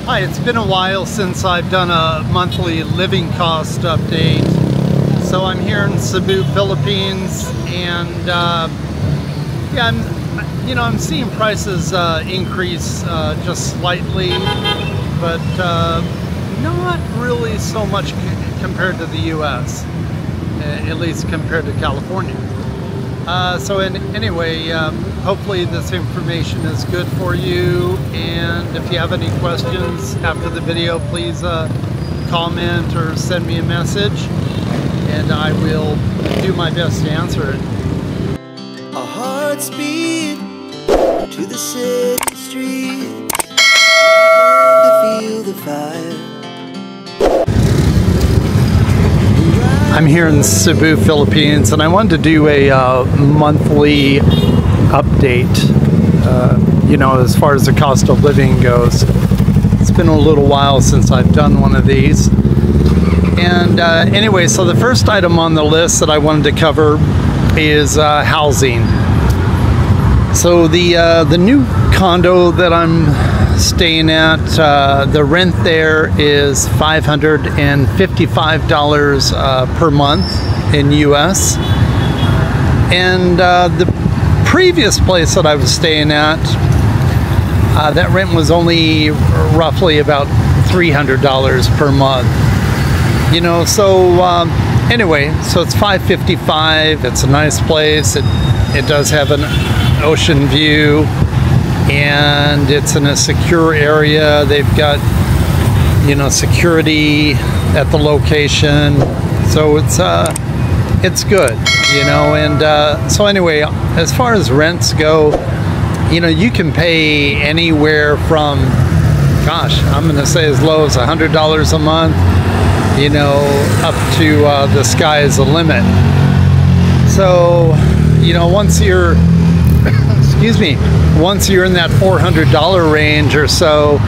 Hi, it's been a while since I've done a monthly living cost update. So I'm here in Cebu, Philippines, and yeah, I'm seeing prices increase just slightly, but not really so much compared to the U.S., at least compared to California. Anyway, hopefully this information is good for you, and if you have any questions after the video, please comment or send me a message, and I will do my best to answer it. Our hearts beat to the city streets to feel the fire. I'm here in Cebu, Philippines, and I wanted to do a monthly update, as far as the cost of living goes. It's been a little while since I've done one of these. And anyway, so the first item on the list that I wanted to cover is housing. So the new condo that I'm staying at, the rent there is $555 per month in US. And the previous place that I was staying at, that rent was only roughly about $300 per month. Anyway, so it's $555. It's a nice place. It does have an ocean view, and it's in a secure area. They've got, security at the location, so it's good, And so anyway, as far as rents go, you can pay anywhere from, gosh, I'm going to say as low as $100 a month, up to the sky is the limit. So, once you're once you're in that $400 range or so,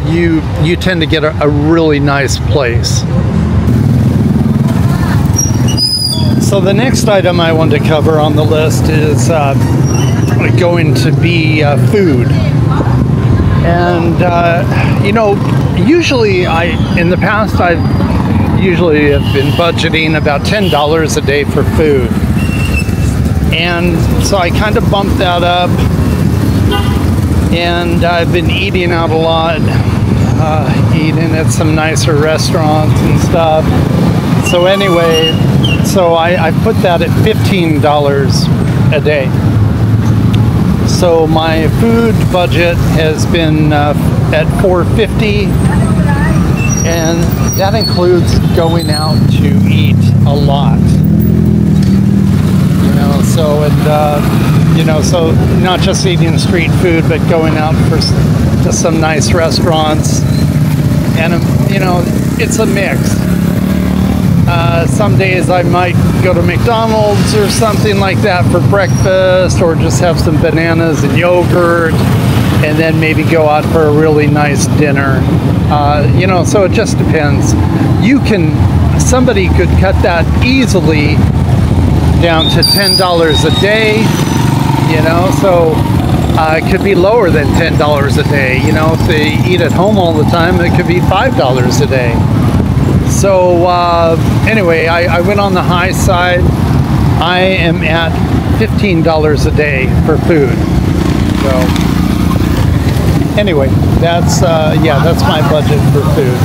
you tend to get a really nice place. So the next item I want to cover on the list is going to be food. And usually in the past I've usually have been budgeting about $10 a day for food. And so I kind of bumped that up, and I've been eating out a lot, eating at some nicer restaurants and stuff. So anyway, I put that at $15 a day. So my food budget has been at $450, and that includes going out to eat a lot. So not just eating street food, but going out to some nice restaurants, and it's a mix. Some days I might go to McDonald's or something like that for breakfast, or just have some bananas and yogurt, and then maybe go out for a really nice dinner. So it just depends. Somebody could cut that easily down to $10 a day, so it could be lower than $10 a day. If they eat at home all the time, it could be $5 a day. So anyway, I went on the high side. I am at $15 a day for food. So anyway, that's my budget for food.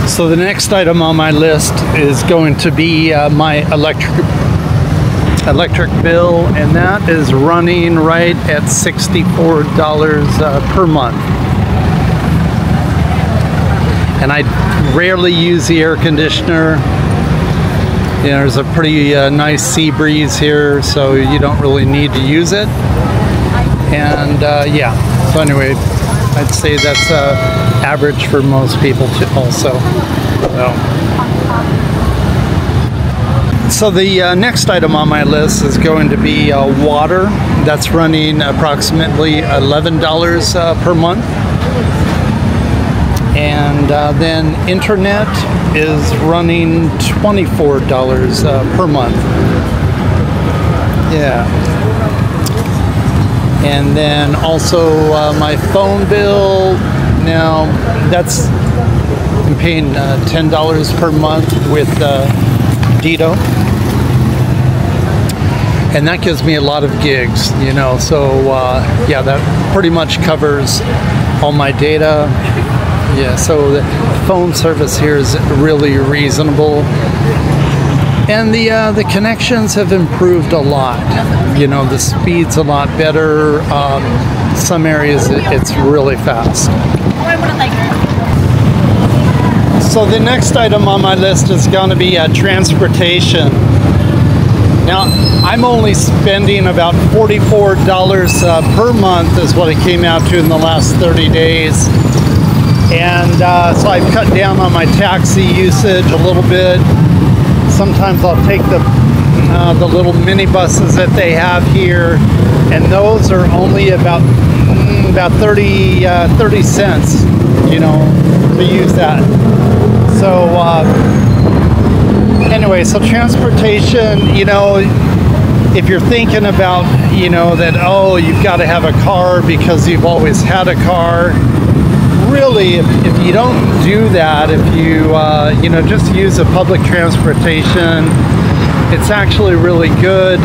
So the next item on my list is going to be my electric bill, and that is running right at $64 per month. And I rarely use the air conditioner. There's a pretty nice sea breeze here, so you don't really need to use it. And so anyway, I'd say that's average for most people too, also. So the next item on my list is going to be water. That's running approximately $11 per month. And then internet is running $24 per month. Yeah. And then also my phone bill. Now I'm paying $10 per month with Dito. And that gives me a lot of gigs, you know, so yeah, that pretty much covers all my data. Yeah, so the phone service here is really reasonable. And the connections have improved a lot. You know, the speed's a lot better. Some areas it's really fast. So the next item on my list is going to be transportation. Now, I'm only spending about $44 per month is what it came out to in the last 30 days. And so I've cut down on my taxi usage a little bit. Sometimes I'll take the little minibuses that they have here, and those are only about 30 cents, you know, to use that. So anyway, so transportation, you know, if you're thinking about, you know, that, oh, you've got to have a car because you've always had a car. Really, if you don't do that, if you, you know, just use a public transportation, it's actually really good.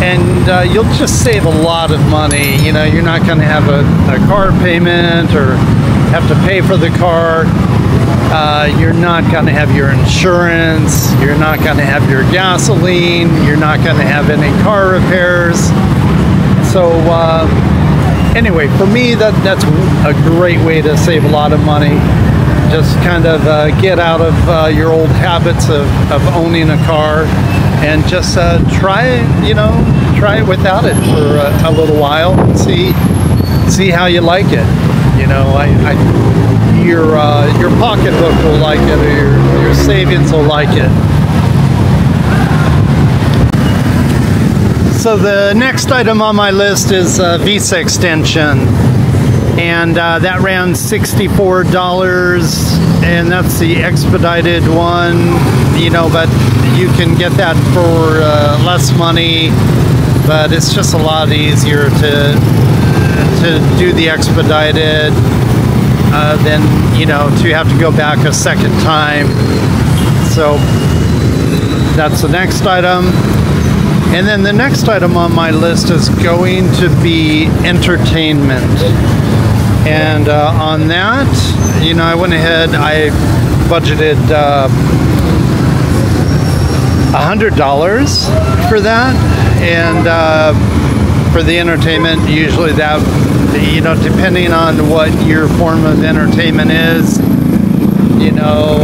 And you'll just save a lot of money. You know, you're not going to have a car payment or have to pay for the car. You're not going to have your insurance. You're not going to have your gasoline. You're not going to have any car repairs. So anyway, for me, that's a great way to save a lot of money. Just kind of get out of your old habits of owning a car, and just try it without it for a little while and see how you like it. You know, your pocketbook will like it, or your savings will like it. So the next item on my list is visa extension, and that ran $64, and that's the expedited one, you know, but you can get that for less money, but it's just a lot easier to do the expedited than, you know, to have to go back a second time. So that's the next item. And then the next item on my list is going to be entertainment. And on that, you know, I went ahead, I budgeted $100 for that. And for the entertainment, usually that, you know, depending on what your form of entertainment is, you know,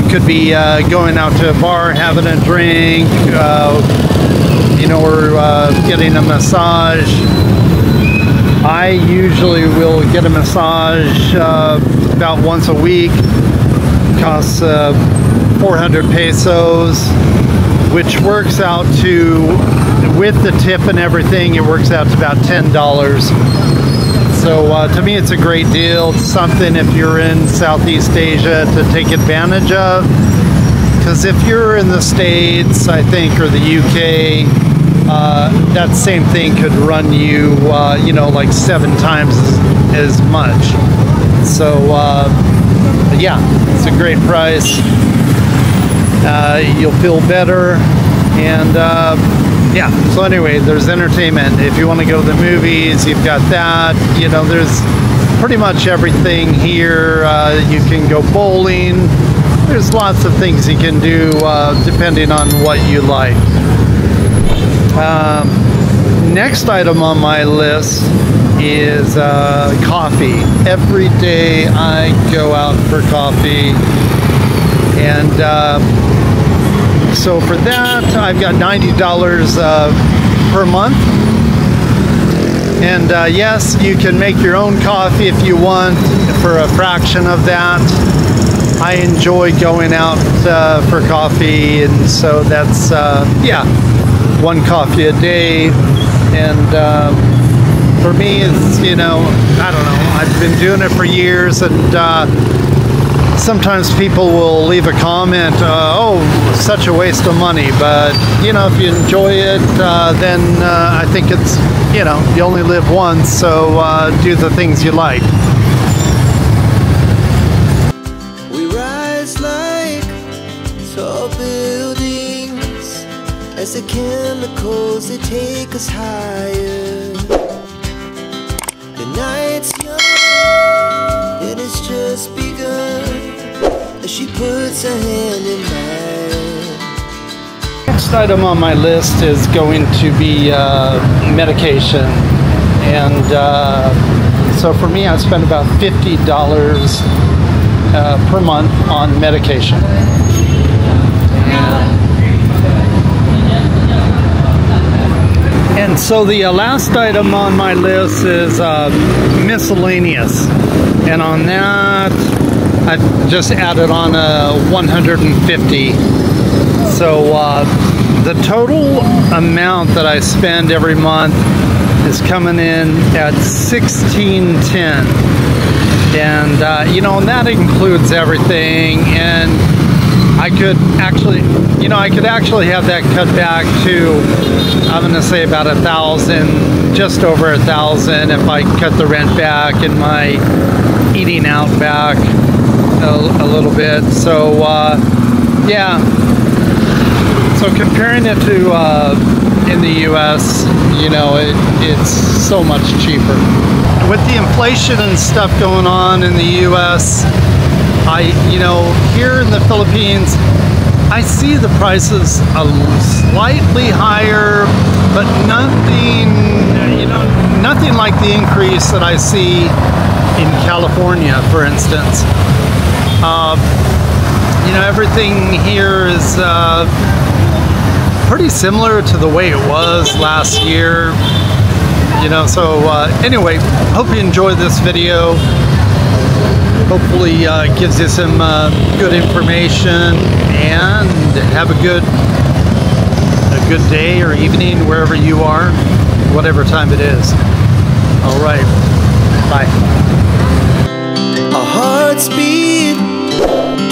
could be going out to a bar, having a drink, you know, or getting a massage. I usually will get a massage about once a week. It costs 400 pesos, which works out to, with the tip and everything, it works out to about $10. So to me, it's a great deal. It's something, if you're in Southeast Asia, to take advantage of. Because if you're in the States, I think, or the UK, that same thing could run you, you know, like 7 times as much. So yeah, it's a great price. You'll feel better. And yeah, so anyway, there's entertainment. If you want to go to the movies, you've got that. You know, there's pretty much everything here. You can go bowling. There's lots of things you can do depending on what you like. Next item on my list is coffee. Every day I go out for coffee. And so for that, I've got $90 per month. And yes, you can make your own coffee if you want for a fraction of that. I enjoy going out for coffee, and so that's, yeah, 1 coffee a day. And for me, it's, you know, I don't know, I've been doing it for years, and sometimes people will leave a comment, oh, such a waste of money. But, you know, if you enjoy it, then I think it's, you know, you only live once, so do the things you like. We rise like tall buildings as the chemicals, they take us higher. The night's young and it's just begun as she puts her hand in mine. Next item on my list is going to be medication, and so for me, I spend about $50 per month on medication. And so the last item on my list is miscellaneous, and on that I just added on a 150. So the total amount that I spend every month is coming in at $16.10, and you know, and that includes everything. And I could actually, you know, I could actually have that cut back to, I'm going to say about 1,000, just over 1,000, if I cut the rent back and my eating out back a little bit. So yeah, so comparing it to in the US, you know, it's so much cheaper. With the inflation and stuff going on in the US, you know, here in the Philippines, I see the prices slightly higher, but nothing, you know, nothing like the increase that I see in California, for instance. You know, everything here is pretty similar to the way it was last year. You know, so anyway, hope you enjoyed this video. Hopefully gives you some good information, and have a good day or evening wherever you are, whatever time it is. All right, bye. Our hearts beat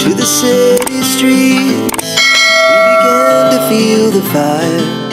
to the city streets. We began to feel the fire.